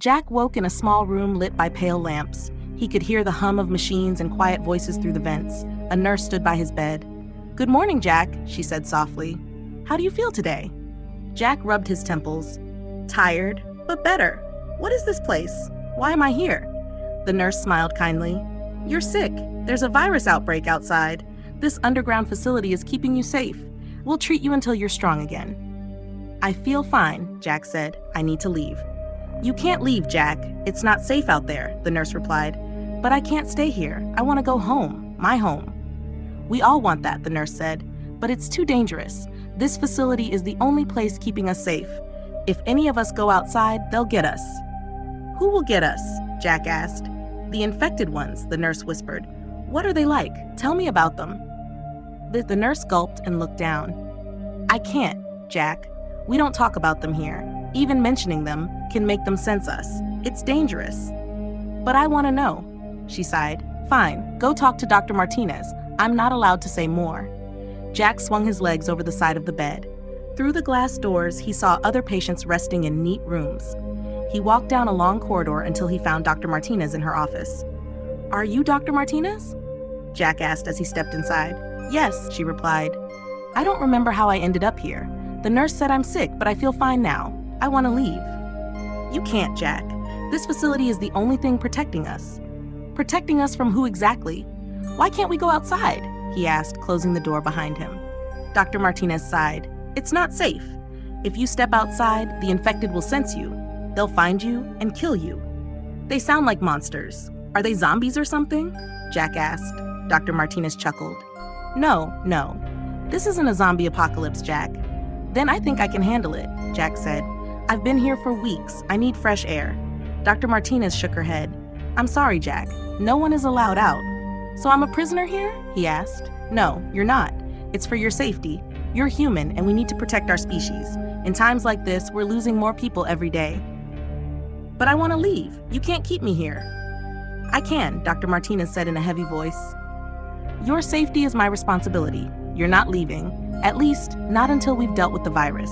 Jack woke in a small room lit by pale lamps. He could hear the hum of machines and quiet voices through the vents. A nurse stood by his bed. "Good morning, Jack," she said softly. "How do you feel today?" Jack rubbed his temples. "Tired, but better. What is this place? Why am I here?" The nurse smiled kindly. "You're sick. There's a virus outbreak outside. This underground facility is keeping you safe. We'll treat you until you're strong again." "I feel fine," Jack said. "I need to leave." "You can't leave, Jack. It's not safe out there," the nurse replied. "But I can't stay here. I want to go home, my home." "We all want that," the nurse said, "but it's too dangerous. This facility is the only place keeping us safe. If any of us go outside, they'll get us." "Who will get us?" Jack asked. "The infected ones," the nurse whispered. "What are they like? Tell me about them." The nurse gulped and looked down. "I can't, Jack. We don't talk about them here. Even mentioning them can make them sense us. It's dangerous." "But I want to know," she sighed. "Fine, go talk to Dr. Martinez. I'm not allowed to say more." Jack swung his legs over the side of the bed. Through the glass doors, he saw other patients resting in neat rooms. He walked down a long corridor until he found Dr. Martinez in her office. "Are you Dr. Martinez?" Jack asked as he stepped inside. "Yes," she replied. "I don't remember how I ended up here. The nurse said I'm sick, but I feel fine now. I want to leave." "You can't, Jack. This facility is the only thing protecting us." "Protecting us from who exactly? Why can't we go outside?" he asked, closing the door behind him. Dr. Martinez sighed. "It's not safe. If you step outside, the infected will sense you. They'll find you and kill you." "They sound like monsters. Are they zombies or something?" Jack asked. Dr. Martinez chuckled. No. This isn't a zombie apocalypse, Jack." "Then I think I can handle it," Jack said. "I've been here for weeks. I need fresh air." Dr. Martinez shook her head. "I'm sorry, Jack. No one is allowed out." "So I'm a prisoner here?" he asked. "No, you're not. It's for your safety. You're human, and we need to protect our species. In times like this, we're losing more people every day." "But I want to leave. You can't keep me here." "I can," Dr. Martinez said in a heavy voice. "Your safety is my responsibility. You're not leaving. At least, not until we've dealt with the virus."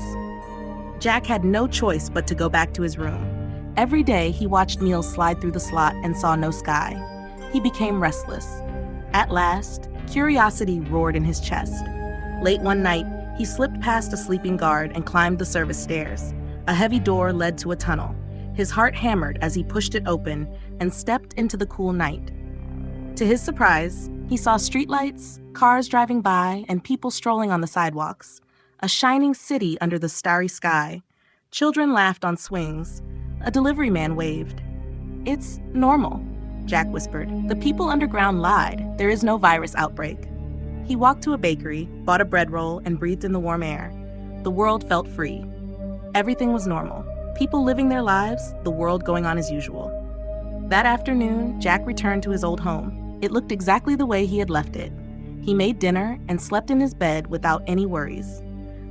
Jack had no choice but to go back to his room. Every day, he watched meals slide through the slot and saw no sky. He became restless. At last, curiosity roared in his chest. Late one night, he slipped past a sleeping guard and climbed the service stairs. A heavy door led to a tunnel. His heart hammered as he pushed it open and stepped into the cool night. To his surprise, he saw streetlights, cars driving by, and people strolling on the sidewalks. A shining city under the starry sky. Children laughed on swings. A delivery man waved. "It's normal," Jack whispered. "The people underground lied. There is no virus outbreak." He walked to a bakery, bought a bread roll, and breathed in the warm air. The world felt free. Everything was normal. People living their lives, the world going on as usual. That afternoon, Jack returned to his old home. It looked exactly the way he had left it. He made dinner and slept in his bed without any worries.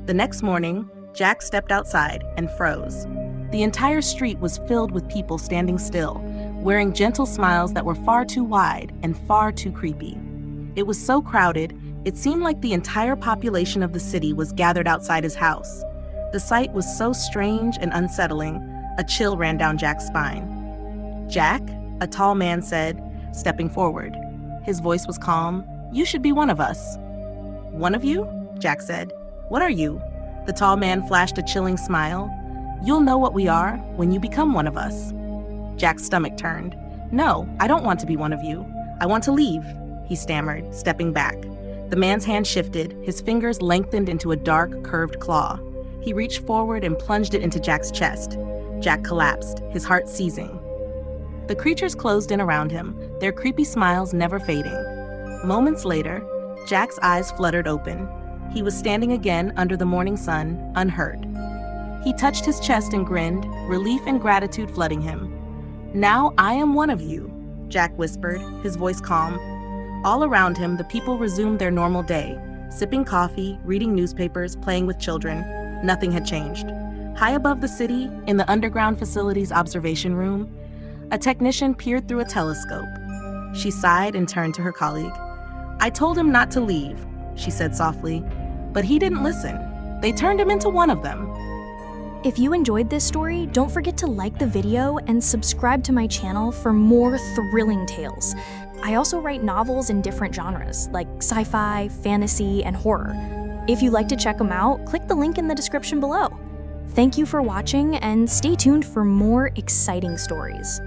The next morning, Jack stepped outside and froze. The entire street was filled with people standing still, wearing gentle smiles that were far too wide and far too creepy. It was so crowded, it seemed like the entire population of the city was gathered outside his house. The sight was so strange and unsettling, a chill ran down Jack's spine. "Jack," a tall man said, stepping forward. His voice was calm. "You should be one of us." "One of you?" Jack said. "What are you?" The tall man flashed a chilling smile. "You'll know what we are when you become one of us." Jack's stomach turned. "No, I don't want to be one of you. I want to leave," he stammered, stepping back. The man's hand shifted, his fingers lengthened into a dark, curved claw. He reached forward and plunged it into Jack's chest. Jack collapsed, his heart seizing. The creatures closed in around him, their creepy smiles never fading. Moments later, Jack's eyes fluttered open. He was standing again under the morning sun, unhurt. He touched his chest and grinned, relief and gratitude flooding him. "Now I am one of you," Jack whispered, his voice calm. All around him, the people resumed their normal day, sipping coffee, reading newspapers, playing with children. Nothing had changed. High above the city, in the underground facility's observation room, a technician peered through a telescope. She sighed and turned to her colleague. "I told him not to leave," she said softly, "but he didn't listen. They turned him into one of them." If you enjoyed this story, don't forget to like the video and subscribe to my channel for more thrilling tales. I also write novels in different genres, like sci-fi, fantasy, and horror. If you'd like to check them out, click the link in the description below. Thank you for watching, and stay tuned for more exciting stories.